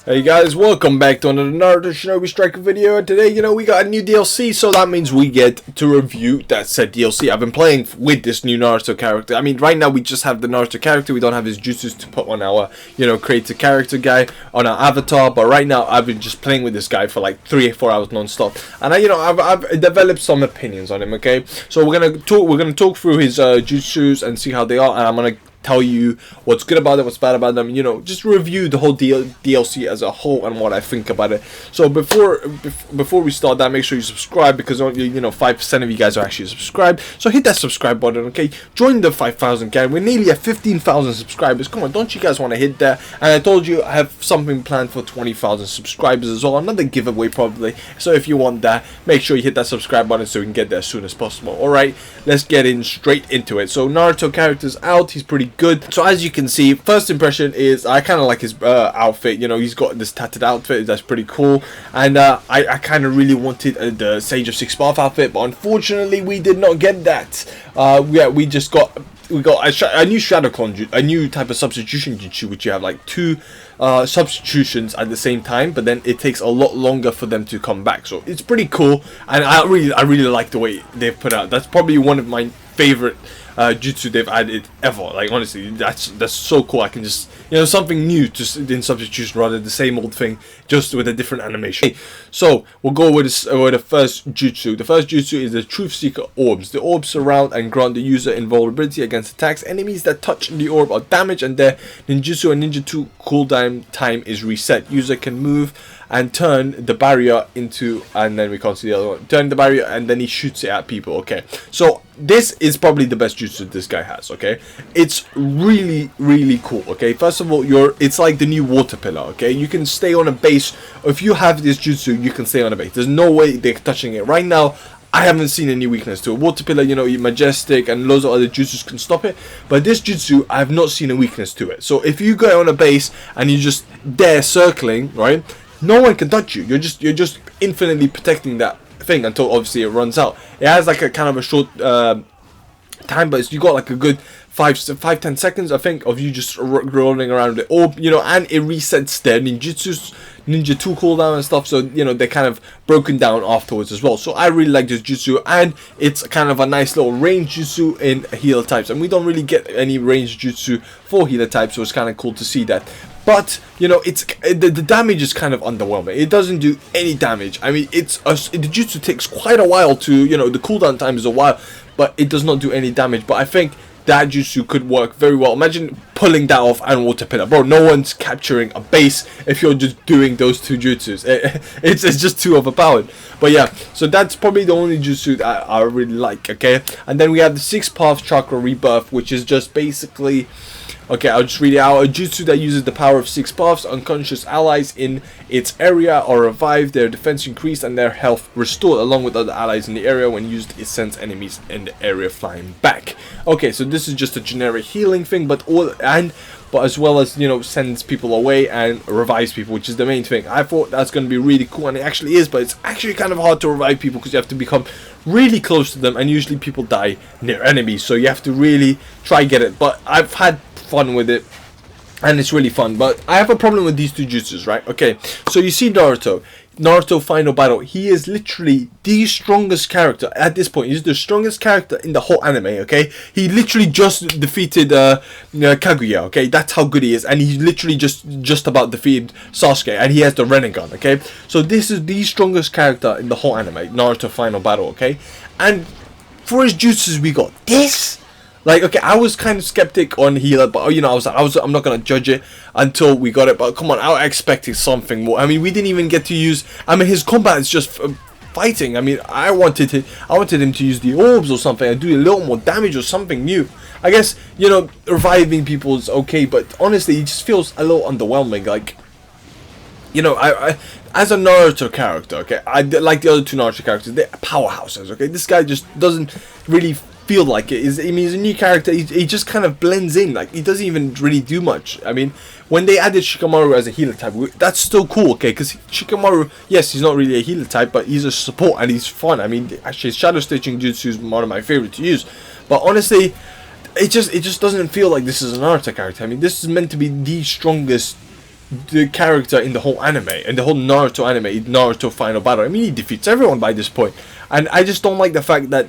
Hey guys, welcome back to another Naruto Shinobi Striker video. And today, we got a new DLC, so that means we get to review that said DLC. I've been playing with this new Naruto character. I mean, right now we just have the Naruto character. We don't have his jutsus to put on our, creator character guy on our avatar. But right now, I've been just playing with this guy for like 3-4 hours non-stop, and I've developed some opinions on him. Okay, so we're gonna talk through his jutsus and see how they are, and I'm gonna tell you what's good about it, what's bad about them, just review the whole DLC as a whole and what I think about it. So before we start that, make sure you subscribe, because 5% of you guys are actually subscribed, so hit that subscribe button. Okay, join the 5,000 gang. We're nearly at 15,000 subscribers. Come on, don't you guys want to hit that? And I told you I have something planned for 20,000 subscribers as well, another giveaway probably. So if you want that, make sure you hit that subscribe button so we can get there as soon as possible. Alright, let's get straight into it. So Naruto character's out. He's pretty good. So as you can see, first impression is I kind of like his outfit. He's got this tattered outfit that's pretty cool, and I kind of really wanted the Sage of Six Path outfit, but unfortunately we did not get that. We got a new shadow clone, a new type of substitution jutsu, which you have like two substitutions at the same time, but then it takes a lot longer for them to come back. So it's pretty cool, and I really like the way they've put out. That's probably one of my favorite jutsu they've added ever. Like, honestly, that's so cool. I can just something new just in substitution rather than the same old thing, just with a different animation. So we'll go with the first jutsu. The first jutsu is the Truth Seeker orbs. The orbs surround and grant the user invulnerability against attacks. Enemies that touch the orb are damaged, and their ninjutsu and ninja cooldown time is reset. User can move and turn the barrier into, and then we can't see the other one, turn the barrier, and then he shoots it at people. Okay, so this is probably the best jutsu this guy has. Okay, it's really cool. Okay, first of all, it's like the new water pillar. Okay, you can stay on a base. If you have this jutsu, you can stay on a base. There's no way they're touching it right now. I haven't seen any weakness to it. Water pillar, majestic, and loads of other jutsus can stop it, but this jutsu, I have not seen a weakness to it. So if you go on a base and you're just there circling, right, no one can touch you. You're just infinitely protecting that thing until obviously it runs out. It has like a kind of a short time, but you got like a good 5-10 seconds, I think, of you just rolling around the orb, and it resets their ninja 2 cooldown and stuff. So they're kind of broken down afterwards as well. So I really like this jutsu, and it's kind of a nice little range jutsu in healer types, and we don't really get any range jutsu for healer types, so it's kind of cool to see that. But it's the damage is kind of underwhelming. It doesn't do any damage. I mean, the jutsu takes quite a while to, the cooldown time is a while, but it does not do any damage. But I think that jutsu could work very well. Imagine pulling that off and water pillar, bro. No one's capturing a base if you're just doing those two jutsus. It's just too overpowered. But yeah, so that's probably the only jutsu that I really like. Okay, and then we have the Six Path Chakra Rebirth, which is just basically, okay, I'll just read it out. A jutsu that uses the power of 6 paths. Unconscious allies in its area are revived, their defense increased, and their health restored. Along with other allies in the area, when used, it sends enemies in the area flying back. Okay, so this is just a generic healing thing, but as well as sends people away and revives people, which is the main thing. I thought that's going to be really cool, and it actually is, but it's actually kind of hard to revive people because you have to become really close to them, and usually people die near enemies, so you have to really try get it. But I've had fun with it, and it's really fun. But I have a problem with these two jutsus, right? Okay, so you see Naruto final battle. He is literally the strongest character at this point. He's the strongest character in the whole anime. Okay, he literally just defeated Kaguya. Okay, that's how good he is, and he literally just about defeated Sasuke, and he has the Rinnegan. Okay, so this is the strongest character in the whole anime, Naruto final battle. Okay, and for his jutsus we got this. Like, okay, I was kind of skeptic on healer, but I'm not gonna judge it until we got it. But come on, I was expecting something more. I mean, we didn't even get to use. I mean, his combat is just fighting. I mean, I wanted him to use the orbs or something and do a little more damage or something new. I guess reviving people is okay, but honestly, it just feels a little underwhelming. Like, I as a Naruto character, okay, I like the other two Naruto characters. They're powerhouses. Okay, this guy just doesn't really feel like it. I mean, he's a new character. He just kind of blends in. Like, he doesn't even really do much. I mean, when they added Shikamaru as a healer type, that's still cool, okay? Because Shikamaru, yes, he's not really a healer type, but he's a support and he's fun. I mean, actually, Shadow Stitching Jutsu is one of my favorite to use. But honestly, it just doesn't feel like this is a Naruto character. I mean, this is meant to be the strongest the character in the whole anime, and the whole Naruto anime, Naruto Final Battle. I mean, he defeats everyone by this point, and I just don't like the fact that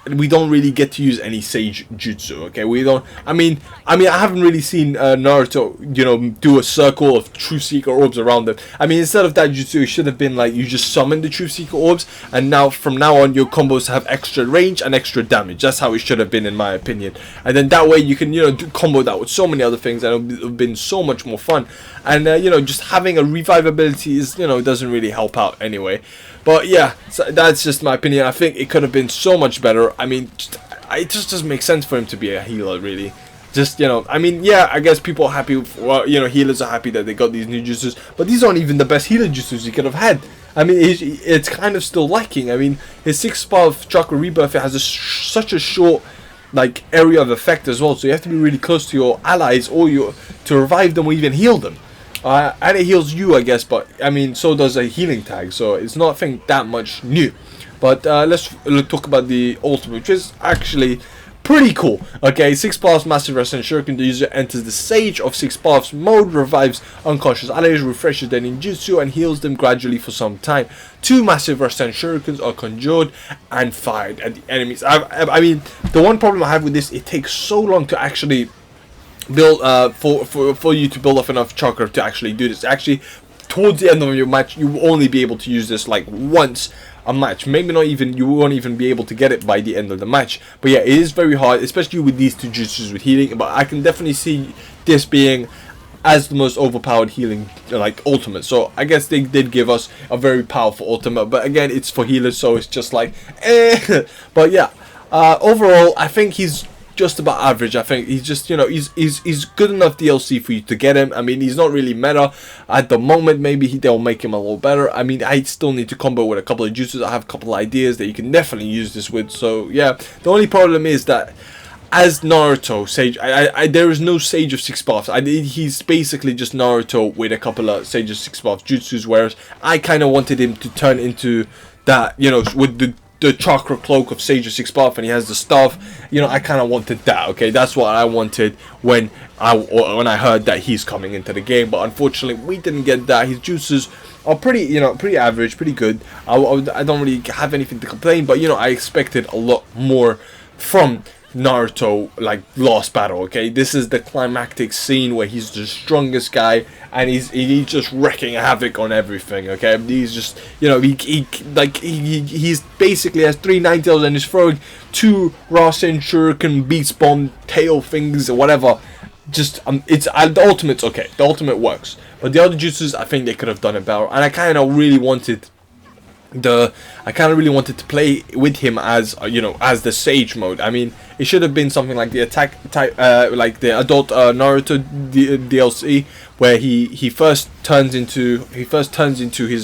we don't really get to use any Sage Jutsu. Okay, we don't. I mean, I haven't really seen Naruto, you know, do a circle of Truth Seeker orbs around them. I mean, instead of that jutsu, it should have been like you just summon the Truth Seeker orbs, and now from now on, your combos have extra range and extra damage. That's how it should have been, in my opinion. And then that way you can, you know, combo that with so many other things, and it would have been so much more fun. And you know, just having a revive ability is, you know, doesn't really help out anyway. But yeah, so that's just my opinion. I think it could have been so much better. I mean, it just doesn't make sense for him to be a healer, really. Just, you know, I mean, yeah, I guess people are happy. Well, you know, healers are happy that they got these new jutsus, but these aren't even the best healer jutsus he could have had. I mean, it's kind of still lacking. I mean, his 6-star of chakra rebirth, it has such a short, like, area of effect as well. So you have to be really close to your allies or to revive them or even heal them. And it heals you, I guess, but I mean, so does a healing tag, so it's not, I think, that much new. But let's talk about the ultimate, which is actually pretty cool. Okay, 6 paths, massive rest and shuriken. The user enters the Sage of 6 paths mode, revives unconscious allies, refreshes their ninjutsu, and heals them gradually for some time. 2 massive rest and shurikens are conjured and fired at the enemies. I mean, the one problem I have with this, it takes so long to actually build for you to build up enough chakra to actually do this. Actually, towards the end of your match, you will only be able to use this like once a match. Maybe not even, you won't even be able to get it by the end of the match. But yeah, it is very hard, especially with these 2 jutsus with healing. But I can definitely see this being as the most overpowered healing, like, ultimate. So I guess they did give us a very powerful ultimate, but again, it's for healers, so it's just like but yeah, overall I think he's just about average. I think he's just, you know, he's good enough DLC for you to get him. I mean, he's not really meta at the moment. Maybe they'll make him a little better. I mean, I still need to combo with a couple of jutsus. I have a couple of ideas that you can definitely use this with. So yeah, the only problem is that as Naruto Sage, there is no Sage of 6 paths. He's basically just Naruto with a couple of Sage of 6 paths jutsus, whereas I kind of wanted him to turn into that, you know, with the chakra cloak of Sage of 6 paths, and he has the staff. You know, I kind of wanted that. Okay, that's what I wanted when I heard that he's coming into the game. But unfortunately, we didn't get that. His jutsus are pretty, you know, pretty average, pretty good. I don't really have anything to complain. But you know, I expected a lot more from Naruto, like, last battle. Okay, this is the climactic scene where he's the strongest guy, and he's just wrecking havoc on everything. Okay, he's just, you know, he's basically has 3 Ninetales and he's throwing 2 Rasen Shuriken Beast Bomb tail things or whatever. Just it's the ultimate's okay. The ultimate works, but the other jutsus, I think they could have done it better, and I kind of really wanted to play with him as, you know, as the Sage mode. I mean, it should have been something like the attack type, like the adult Naruto DLC, where he first turns into his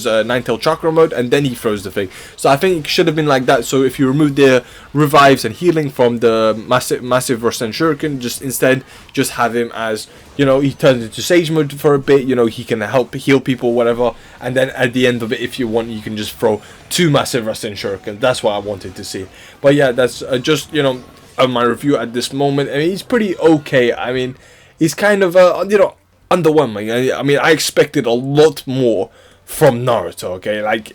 Ninetale chakra mode, and then he throws the thing. So I think it should have been like that. So if you remove the revives and healing from the massive Rasen Shuriken, instead just have him as, you know, he turns into Sage mode for a bit. You know, he can help heal people, whatever. And then at the end of it, if you want, you can just throw 2 massive Rasen Shuriken. That's what I wanted to see. But yeah, that's just, you know, my review at this moment. I mean, he's pretty okay. I mean, he's kind of, you know, underwhelming. I mean, I expected a lot more from Naruto. Okay, like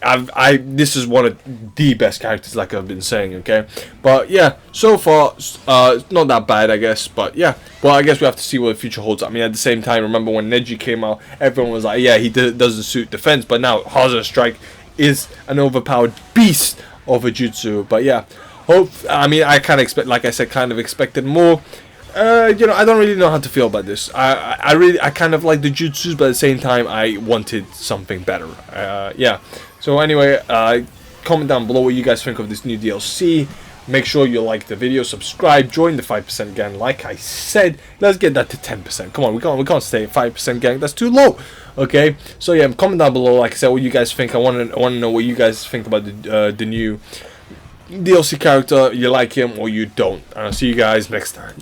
this is one of the best characters, like I've been saying. Okay, but yeah, so far it's not that bad, I guess. But yeah, well, I guess we have to see what the future holds. I mean, at the same time, remember when Neji came out, everyone was like, yeah, he doesn't suit defense, but now Hazard Strike is an overpowered beast of a jutsu. But yeah, I mean, I kind of expect, like I said, kind of expected more. You know, I don't really know how to feel about this. I kind of like the jutsus, but at the same time, I wanted something better. Yeah. So anyway, comment down below what you guys think of this new DLC. Make sure you like the video, subscribe, join the 5% gang. Like I said, let's get that to 10%. Come on, we can't stay at 5% gang. That's too low. Okay. So yeah, comment down below. Like I said, what you guys think. I want to know what you guys think about the new DLC character. You like him or you don't. And I'll see you guys next time.